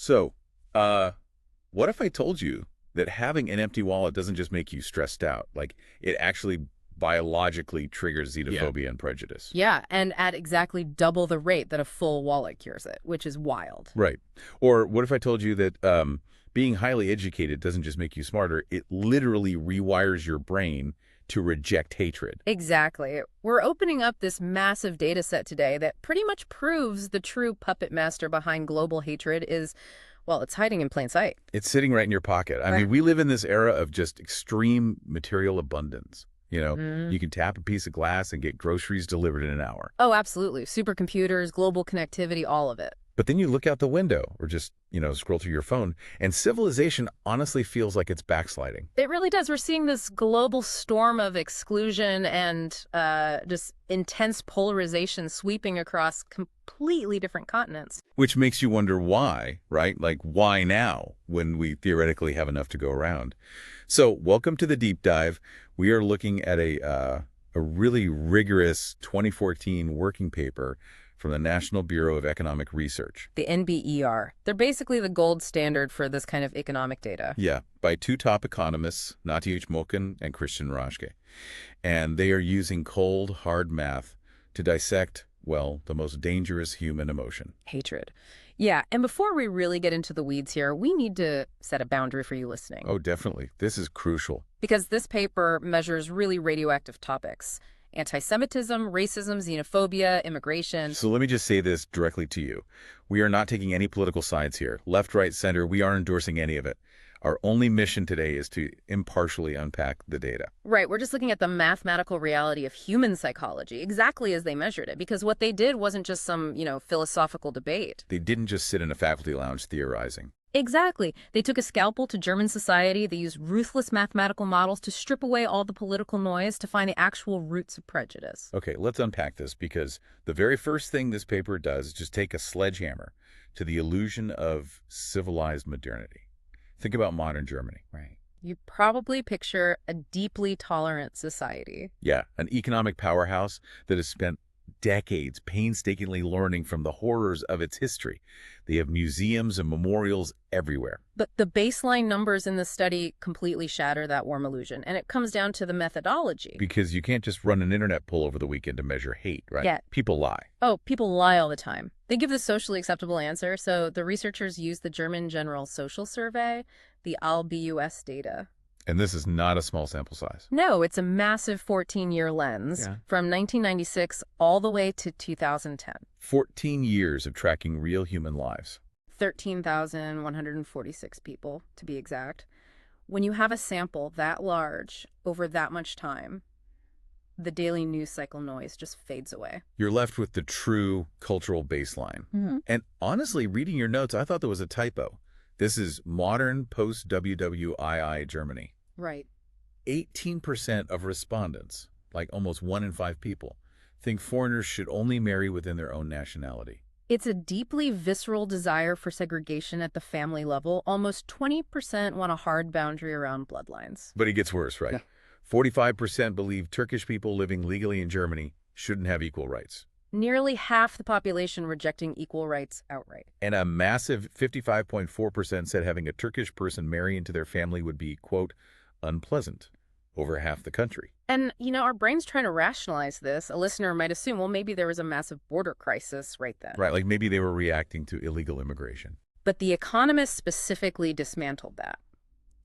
So, what if I told you that having an empty wallet doesn't just make you stressed out? Like, it actually biologically triggers xenophobia and prejudice. Yeah, and at exactly double the rate that a full wallet cures it, which is wild. Right. Or what if I told you that being highly educated doesn't just make you smarter, it literally rewires your brain to reject hatred? Exactly. We're opening up this massive data set today that pretty much proves the true puppet master behind global hatred is, well, it's hiding in plain sight. It's sitting right in your pocket. I mean, we live in this era of just extreme material abundance. You can tap a piece of glass and get groceries delivered in an hour. Oh, absolutely. Supercomputers, global connectivity, all of it. But then you look out the window or just, scroll through your phone, and civilization honestly feels like it's backsliding. It really does. We're seeing this global storm of exclusion and just intense polarization sweeping across completely different continents. Which makes you wonder why, right? Like, why now when we theoretically have enough to go around? So welcome to the deep dive. We are looking at a really rigorous 2014 working paper from the National Bureau of Economic Research. The NBER. They're basically the gold standard for this kind of economic data. Yeah, by two top economists, Naci H, Mocan and Christian Raschke. And they are using cold, hard math to dissect, well, the most dangerous human emotion. Hatred. Yeah, and before we really get into the weeds here, we need to set a boundary for you listening. Oh, definitely. This is crucial. Because this paper measures really radioactive topics. Anti-Semitism, racism, xenophobia, immigration. So let me just say this directly to you. We are not taking any political sides here. Left, right, center, we aren't endorsing any of it. Our only mission today is to impartially unpack the data. Right, we're just looking at the mathematical reality of human psychology, exactly as they measured it, because what they did wasn't just some, philosophical debate. They didn't just sit in a faculty lounge theorizing. Exactly. They took a scalpel to German society. They used ruthless mathematical models to strip away all the political noise to find the actual roots of prejudice. Okay, let's unpack this, because the very first thing this paper does is just take a sledgehammer to the illusion of civilized modernity. Think about modern Germany. Right. You probably picture a deeply tolerant society. Yeah, an economic powerhouse that has spent decades painstakingly learning from the horrors of its history. They have museums and memorials everywhere. But the baseline numbers in the study completely shatter that warm illusion, and it comes down to the methodology. Because you can't just run an internet poll over the weekend to measure hate, right? Yeah. People lie. Oh, people lie all the time. They give the socially acceptable answer, so the researchers use the German General Social Survey, the ALBUS data. And this is not a small sample size. No, it's a massive 14-year lens from 1996 all the way to 2010. 14 years of tracking real human lives. 13,146 people, to be exact. When you have a sample that large over that much time, the daily news cycle noise just fades away. You're left with the true cultural baseline. And honestly, reading your notes, I thought there was a typo. This is modern post-WWII Germany. Right. 18% of respondents, like almost 1 in 5 people, think foreigners should only marry within their own nationality. It's a deeply visceral desire for segregation at the family level. Almost 20% want a hard boundary around bloodlines. But it gets worse, right? 45% believe Turkish people living legally in Germany shouldn't have equal rights. Nearly half the population rejecting equal rights outright. And a massive 55.4% said having a Turkish person marry into their family would be, quote, unpleasant. Over half the country. And, our brain's trying to rationalize this. A listener might assume, well, maybe there was a massive border crisis right then. Right, like maybe they were reacting to illegal immigration. But the Economists specifically dismantled that.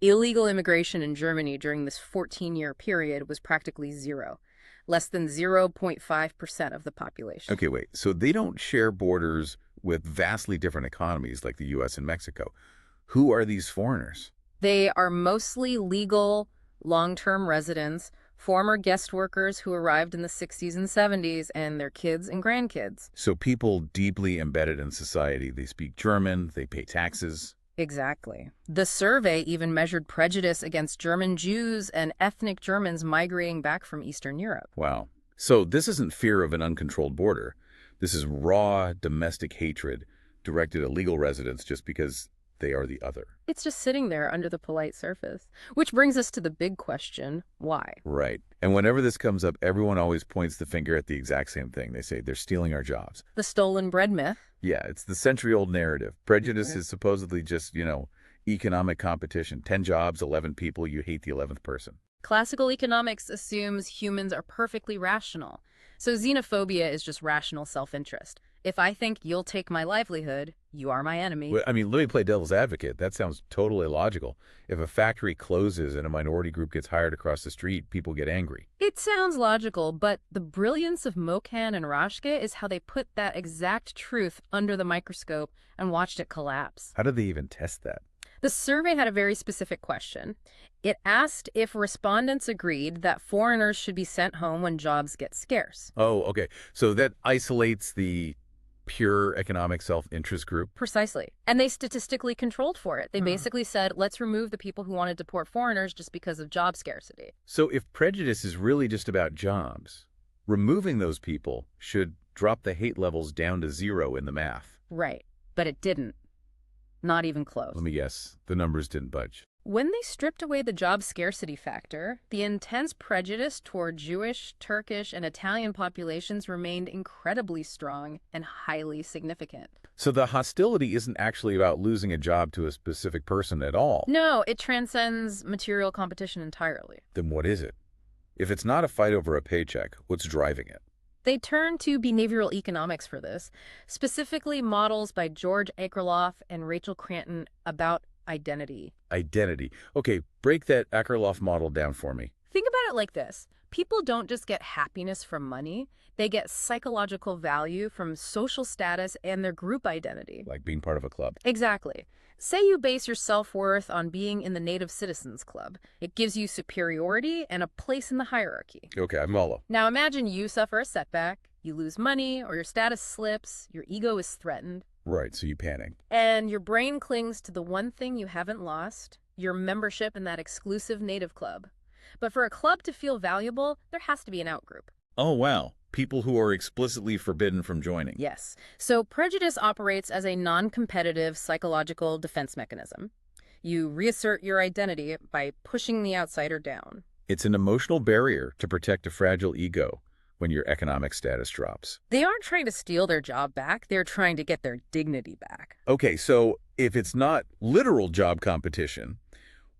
Illegal immigration in Germany during this 14-year period was practically zero. Less than 0.5% of the population. Okay, wait. So they don't share borders with vastly different economies like the U.S. and Mexico. Who are these foreigners? They are mostly legal, long-term residents, former guest workers who arrived in the 60s and 70s, and their kids and grandkids. So people deeply embedded in society. They speak German, they pay taxes. Exactly. The survey even measured prejudice against German Jews and ethnic Germans migrating back from Eastern Europe. Wow. So this isn't fear of an uncontrolled border. This is raw domestic hatred directed at legal residents just because they are the other. It's just sitting there under the polite surface. Which brings us to the big question, why? Right. And whenever this comes up, everyone always points the finger at the exact same thing. They say they're stealing our jobs. The stolen bread myth. Yeah, it's the century-old narrative. Prejudice is supposedly just, economic competition. 10 jobs, 11 people, you hate the 11th person. Classical economics assumes humans are perfectly rational. So xenophobia is just rational self-interest. If I think you'll take my livelihood, you are my enemy. Well, I mean, let me play devil's advocate. That sounds totally illogical. If a factory closes and a minority group gets hired across the street, people get angry. It sounds logical, but the brilliance of Mocan and Raschke is how they put that exact truth under the microscope and watched it collapse. How did they even test that? The survey had a very specific question. It asked if respondents agreed that foreigners should be sent home when jobs get scarce. Oh, okay. So that isolates the pure economic self-interest group? Precisely. And they statistically controlled for it. They basically said, let's remove the people who want to deport foreigners just because of job scarcity. So if prejudice is really just about jobs, removing those people should drop the hate levels down to 0 in the math. Right. But it didn't. Not even close. Let me guess. The numbers didn't budge. When they stripped away the job scarcity factor, the intense prejudice toward Jewish, Turkish, and Italian populations remained incredibly strong and highly significant. So the hostility isn't actually about losing a job to a specific person at all. No, it transcends material competition entirely. Then what is it? If it's not a fight over a paycheck, what's driving it? They turned to behavioral economics for this, specifically models by George Akerlof and Rachel Cranton about identity. Identity. Okay, break that Akerlof model down for me. Think about it like this. People don't just get happiness from money. They get psychological value from social status and their group identity. Like being part of a club. Exactly. Say you base your self-worth on being in the Native Citizens Club. It gives you superiority and a place in the hierarchy. Okay, I'm Molo. Now imagine you suffer a setback, you lose money, or your status slips, your ego is threatened. Right, so you panic. And your brain clings to the one thing you haven't lost, your membership in that exclusive Native club. But for a club to feel valuable, there has to be an outgroup. Oh, wow. People who are explicitly forbidden from joining. Yes. So prejudice operates as a non-competitive psychological defense mechanism. You reassert your identity by pushing the outsider down. It's an emotional barrier to protect a fragile ego when your economic status drops. They aren't trying to steal their job back. They're trying to get their dignity back. Okay, so if it's not literal job competition,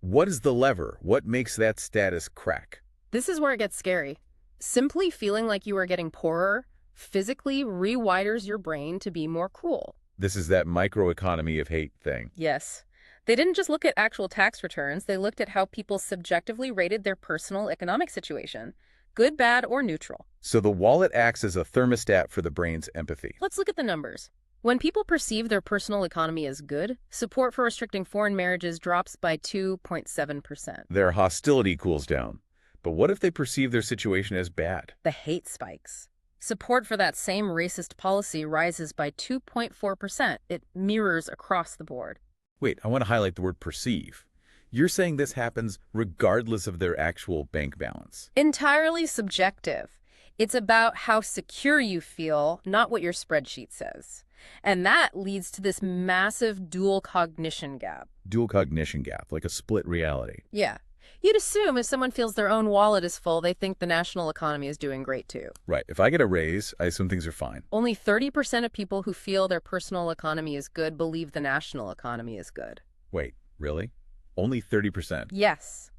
what is the lever? What makes that status crack? This is where it gets scary. Simply feeling like you are getting poorer physically rewires your brain to be more cruel. This is that microeconomy of hate thing. Yes. They didn't just look at actual tax returns. They looked at how people subjectively rated their personal economic situation. Good, bad, or neutral. So the wallet acts as a thermostat for the brain's empathy. Let's look at the numbers. When people perceive their personal economy as good, support for restricting foreign marriages drops by 2.7%. Their hostility cools down. But what if they perceive their situation as bad? The hate spikes. Support for that same racist policy rises by 2.4%. It mirrors across the board. Wait, I want to highlight the word perceive. You're saying this happens regardless of their actual bank balance. Entirely subjective. It's about how secure you feel, not what your spreadsheet says. And that leads to this massive dual cognition gap. Dual cognition gap, like a split reality. Yeah. You'd assume if someone feels their own wallet is full, they think the national economy is doing great too. Right. If I get a raise, I assume things are fine. Only 30% of people who feel their personal economy is good believe the national economy is good. Wait, really? Only 30%? Yes.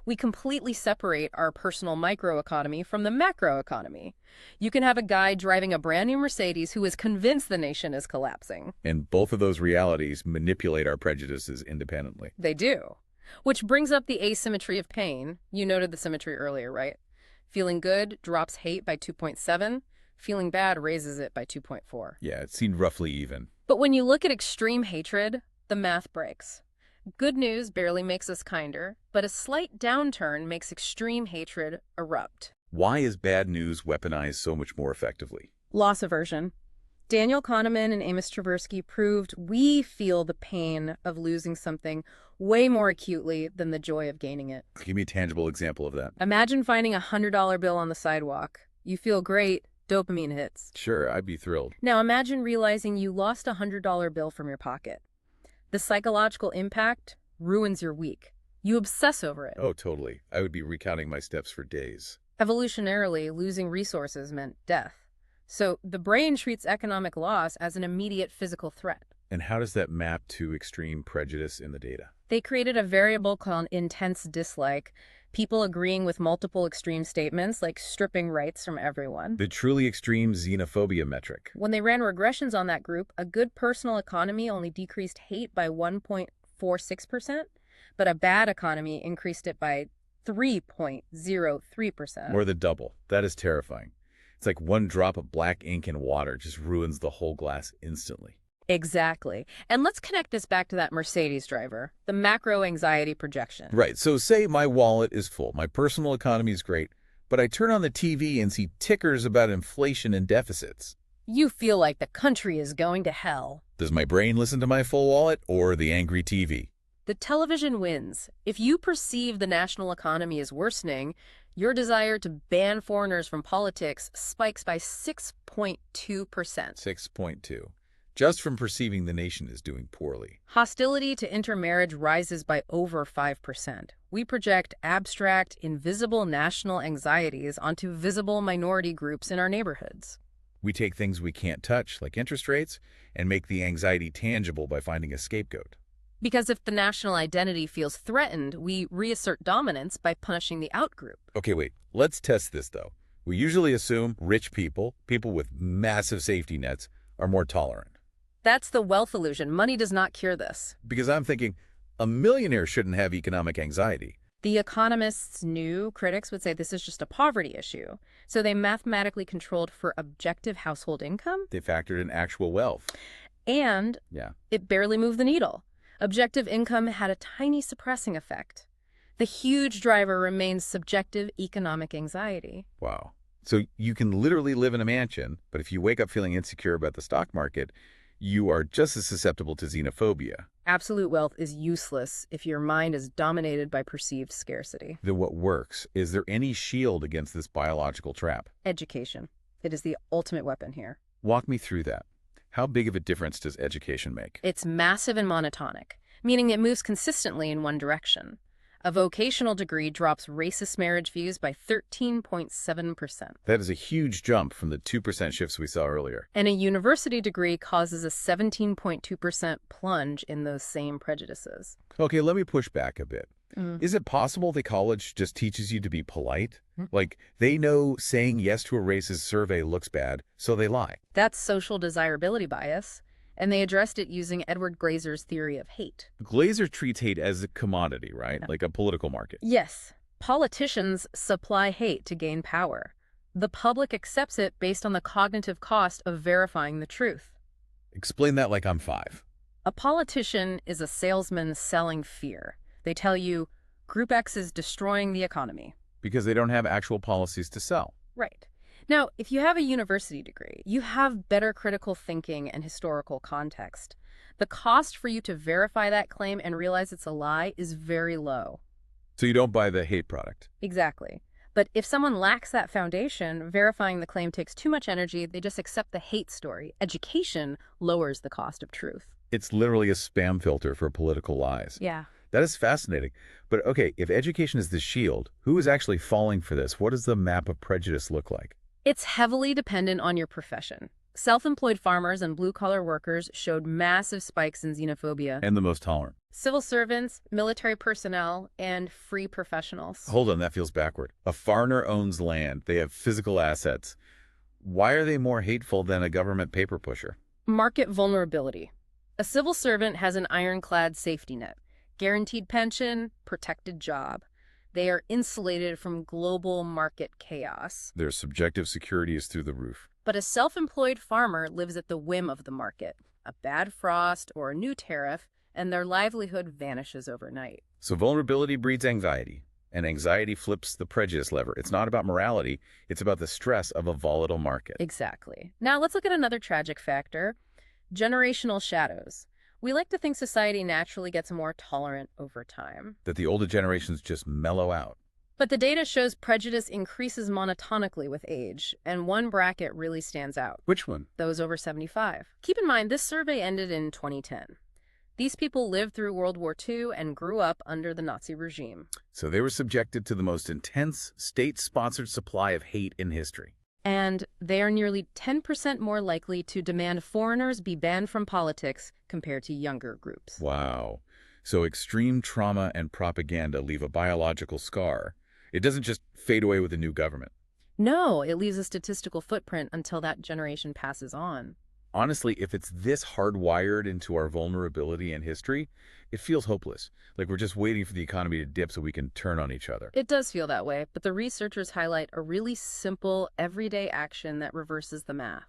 We completely separate our personal microeconomy from the macroeconomy. You can have a guy driving a brand new Mercedes who is convinced the nation is collapsing. And both of those realities manipulate our prejudices independently. They do. Which brings up the asymmetry of pain. You noted the symmetry earlier, right? Feeling good drops hate by 2.7. Feeling bad raises it by 2.4. Yeah, it seemed roughly even. But when you look at extreme hatred, the math breaks. Good news barely makes us kinder, but a slight downturn makes extreme hatred erupt. Why is bad news weaponized so much more effectively? Loss aversion. Daniel Kahneman and Amos Tversky proved we feel the pain of losing something way more acutely than the joy of gaining it. Give me a tangible example of that. Imagine finding a $100 bill on the sidewalk. You feel great, dopamine hits. Sure, I'd be thrilled. Now imagine realizing you lost a $100 bill from your pocket. The psychological impact ruins your week. You obsess over it. Oh, totally. I would be recounting my steps for days. Evolutionarily, losing resources meant death. So the brain treats economic loss as an immediate physical threat. And how does that map to extreme prejudice in the data? They created a variable called intense dislike, people agreeing with multiple extreme statements, like stripping rights from everyone. The truly extreme xenophobia metric. When they ran regressions on that group, a good personal economy only decreased hate by 1.46%, but a bad economy increased it by 3.03%. More than double. That is terrifying. It's like one drop of black ink in water just ruins the whole glass instantly. Exactly. And let's connect this back to that Mercedes driver, the macro anxiety projection. Right. So say my wallet is full, my personal economy is great, but I turn on the TV and see tickers about inflation and deficits. You feel like the country is going to hell. Does my brain listen to my full wallet or the angry TV? The television wins. If you perceive the national economy as worsening, your desire to ban foreigners from politics spikes by 6.2%. 6.2. Just from perceiving the nation is doing poorly. Hostility to intermarriage rises by over 5%. We project abstract, invisible national anxieties onto visible minority groups in our neighborhoods. We take things we can't touch, like interest rates, and make the anxiety tangible by finding a scapegoat. Because if the national identity feels threatened, we reassert dominance by punishing the outgroup. Okay, wait. Let's test this, though. We usually assume rich people, people with massive safety nets, are more tolerant. That's the wealth illusion. Money does not cure this. Because I'm thinking, a millionaire shouldn't have economic anxiety. The Economists' new critics would say this is just a poverty issue. So they mathematically controlled for objective household income. They factored in actual wealth. And it barely moved the needle. Objective income had a tiny suppressing effect. The huge driver remains subjective economic anxiety. Wow. So you can literally live in a mansion, but if you wake up feeling insecure about the stock market, you are just as susceptible to xenophobia. Absolute wealth is useless if your mind is dominated by perceived scarcity. Then what works? Is there any shield against this biological trap? Education. It is the ultimate weapon here. Walk me through that. How big of a difference does education make? It's massive and monotonic, meaning it moves consistently in one direction. A vocational degree drops racist marriage views by 13.7%. That is a huge jump from the 2% shifts we saw earlier. And a university degree causes a 17.2% plunge in those same prejudices. Okay, let me push back a bit. Is it possible that college just teaches you to be polite? Like, they know saying yes to a racist survey looks bad, so they lie. That's social desirability bias. And they addressed it using Edward Glazer's theory of hate. Glazer treats hate as a commodity, right? Like a political market. Yes. Politicians supply hate to gain power. The public accepts it based on the cognitive cost of verifying the truth. Explain that like I'm 5. A politician is a salesman selling fear. They tell you, Group X is destroying the economy. Because they don't have actual policies to sell. Right. Now, if you have a university degree, you have better critical thinking and historical context. The cost for you to verify that claim and realize it's a lie is very low. So you don't buy the hate product. Exactly. But if someone lacks that foundation, verifying the claim takes too much energy, they just accept the hate story. Education lowers the cost of truth. It's literally a spam filter for political lies. Yeah. That is fascinating. But okay, if education is the shield, who is actually falling for this? What does the map of prejudice look like? It's heavily dependent on your profession. Self-employed farmers and blue-collar workers showed massive spikes in xenophobia. And the most tolerant. Civil servants, military personnel, and free professionals. Hold on, that feels backward. A foreigner owns land. They have physical assets. Why are they more hateful than a government paper pusher? Market vulnerability. A civil servant has an ironclad safety net. Guaranteed pension, protected job. They are insulated from global market chaos. Their subjective security is through the roof. But a self-employed farmer lives at the whim of the market. A bad frost or a new tariff, and their livelihood vanishes overnight. So vulnerability breeds anxiety, and anxiety flips the prejudice lever. It's not about morality, it's about the stress of a volatile market. Exactly. Now let's look at another tragic factor, generational shadows. We like to think society naturally gets more tolerant over time. That the older generations just mellow out. But the data shows prejudice increases monotonically with age, and one bracket really stands out. Which one? Those over 75. Keep in mind, this survey ended in 2010. These people lived through World War II and grew up under the Nazi regime. So they were subjected to the most intense state-sponsored supply of hate in history. And they are nearly 10% more likely to demand foreigners be banned from politics compared to younger groups. Wow. So extreme trauma and propaganda leave a biological scar. It doesn't just fade away with a new government. No, it leaves a statistical footprint until that generation passes on. Honestly, if it's this hardwired into our vulnerability and history, it feels hopeless. Like we're just waiting for the economy to dip so we can turn on each other. It does feel that way, but the researchers highlight a really simple, everyday action that reverses the math.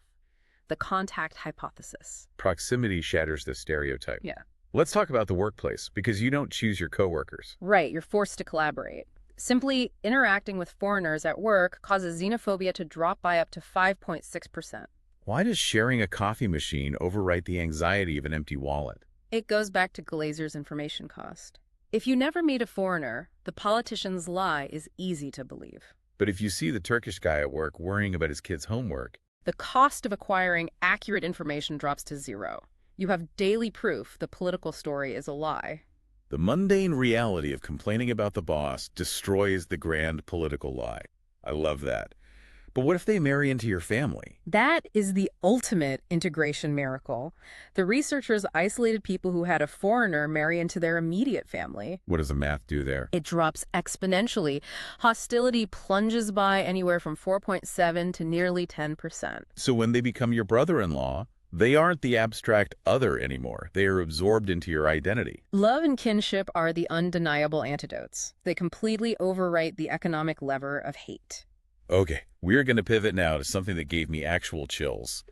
The contact hypothesis. Proximity shatters the stereotype. Yeah. Let's talk about the workplace, because you don't choose your coworkers. Right, you're forced to collaborate. Simply interacting with foreigners at work causes xenophobia to drop by up to 5.6%. Why does sharing a coffee machine overwrite the anxiety of an empty wallet? It goes back to Glazer's information cost. If you never meet a foreigner, the politician's lie is easy to believe. But if you see the Turkish guy at work worrying about his kid's homework, The cost of acquiring accurate information drops to zero. You have daily proof the political story is a lie. the mundane reality of complaining about the boss destroys the grand political lie. I love that. But what if they marry into your family? That is the ultimate integration miracle. The researchers isolated people who had a foreigner marry into their immediate family. What does the math do there? It drops exponentially. Hostility plunges by anywhere from 4.7 to nearly 10%. So when they become your brother-in-law, they aren't the abstract other anymore. They are absorbed into your identity. Love and kinship are the undeniable antidotes. They completely overwrite the economic lever of hate. Okay, we're going to pivot now to something that gave me actual chills.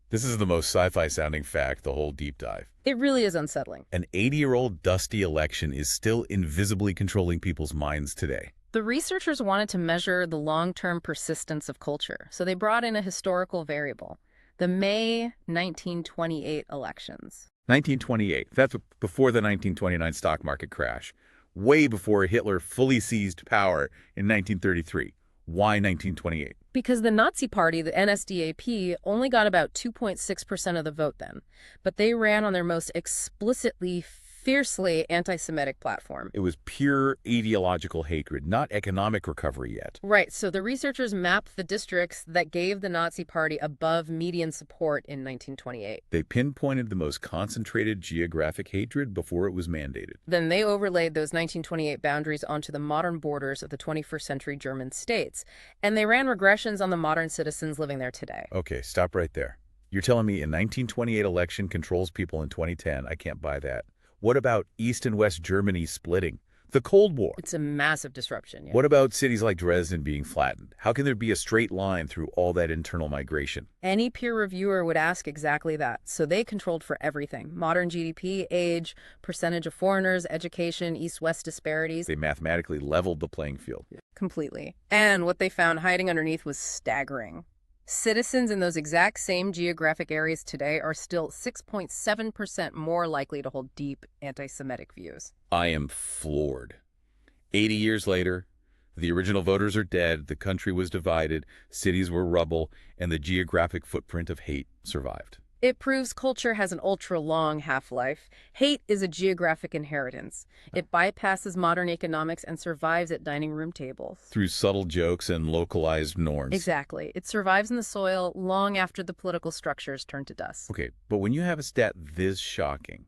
This is the most sci-fi sounding fact, the whole deep dive. It really is unsettling. An 80-year-old dusty election is still invisibly controlling people's minds today. The researchers wanted to measure the long-term persistence of culture, so they brought in a historical variable, the May 1928 elections. 1928, that's before the 1929 stock market crash, way before Hitler fully seized power in 1933. Why 1928? Because the Nazi Party, the NSDAP, only got about 2.6% of the vote then, but they ran on their most explicitly, fiercely anti-Semitic platform. It was pure ideological hatred, not economic recovery yet. Right, so the researchers mapped the districts that gave the Nazi Party above median support in 1928. They pinpointed the most concentrated geographic hatred before it was mandated. Then they overlaid those 1928 boundaries onto the modern borders of the 21st century German states, and they ran regressions on the modern citizens living there today. Okay, stop right there. You're telling me a 1928 election controls people in 2010? I can't buy that. What about East and West Germany splitting? The Cold War. It's a massive disruption. Yeah. What about cities like Dresden being flattened? How can there be a straight line through all that internal migration? Any peer reviewer would ask exactly that. So they controlled for everything. Modern GDP, age, percentage of foreigners, education, East-West disparities. They mathematically leveled the playing field. Completely. And what they found hiding underneath was staggering. Citizens in those exact same geographic areas today are still 6.7% more likely to hold deep anti-Semitic views. I am floored. 80 years later, the original voters are dead, the country was divided, cities were rubble, and the geographic footprint of hate survived. It proves culture has an ultra-long half-life. Hate is a geographic inheritance. It bypasses modern economics and survives at dining room tables. Through subtle jokes and localized norms. Exactly. It survives in the soil long after the political structures turn to dust. Okay, but when you have a stat this shocking,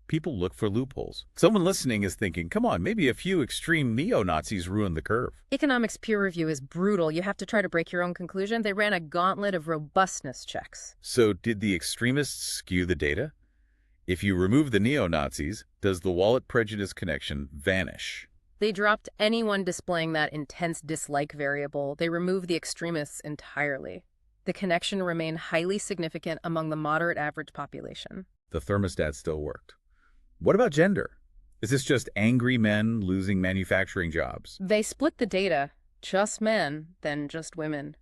people look for loopholes. Someone listening is thinking, come on, maybe a few extreme neo-Nazis ruined the curve. Economics peer review is brutal. You have to try to break your own conclusion. They ran a gauntlet of robustness checks. So did the extremists skew the data? If you remove the neo-Nazis, does the wallet prejudice connection vanish? They dropped anyone displaying that intense dislike variable. They removed the extremists entirely. The connection remained highly significant among the moderate average population. The thermostat still worked. What about gender? Is this just angry men losing manufacturing jobs? They split the data, just men, then just women.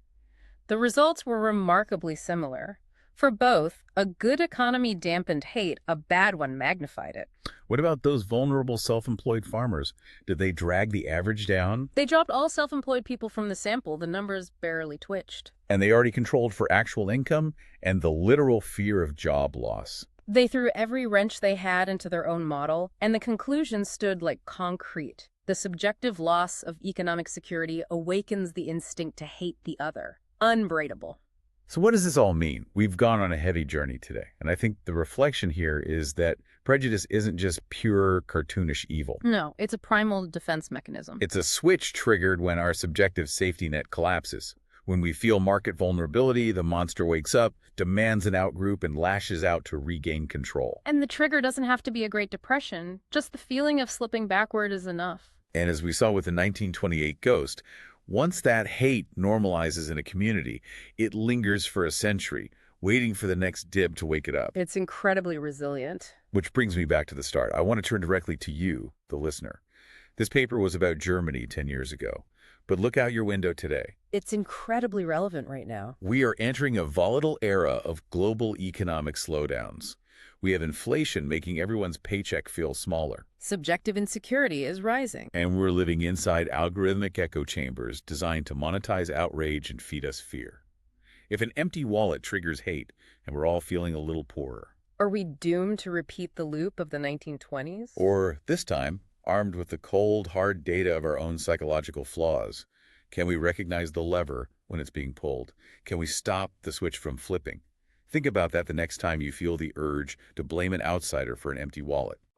The results were remarkably similar. For both, a good economy dampened hate, a bad one magnified it. What about those vulnerable self-employed farmers? Did they drag the average down? They dropped all self-employed people from the sample. The numbers barely twitched. And they already controlled for actual income and the literal fear of job loss. They threw every wrench they had into their own model, and the conclusion stood like concrete. The subjective loss of economic security awakens the instinct to hate the other. Unbraidable. So what does this all mean? We've gone on a heavy journey today, and I think the reflection here is that prejudice isn't just pure cartoonish evil. No, it's a primal defense mechanism. It's a switch triggered when our subjective safety net collapses. When we feel market vulnerability, the monster wakes up, demands an outgroup, and lashes out to regain control. And the trigger doesn't have to be a Great Depression. Just the feeling of slipping backward is enough. And as we saw with the 1928 ghost, once that hate normalizes in a community, it lingers for a century, waiting for the next dib to wake it up. It's incredibly resilient. Which brings me back to the start. I want to turn directly to you, the listener. This paper was about Germany 10 years ago. But look out your window today. It's incredibly relevant right now. We are entering a volatile era of global economic slowdowns. We have inflation making everyone's paycheck feel smaller. Subjective insecurity is rising. And we're living inside algorithmic echo chambers designed to monetize outrage and feed us fear. If an empty wallet triggers hate, and we're all feeling a little poorer. Are we doomed to repeat the loop of the 1920s? Or, this time, armed with the cold, hard data of our own psychological flaws, can we recognize the lever when it's being pulled? Can we stop the switch from flipping? Think about that the next time you feel the urge to blame an outsider for an empty wallet.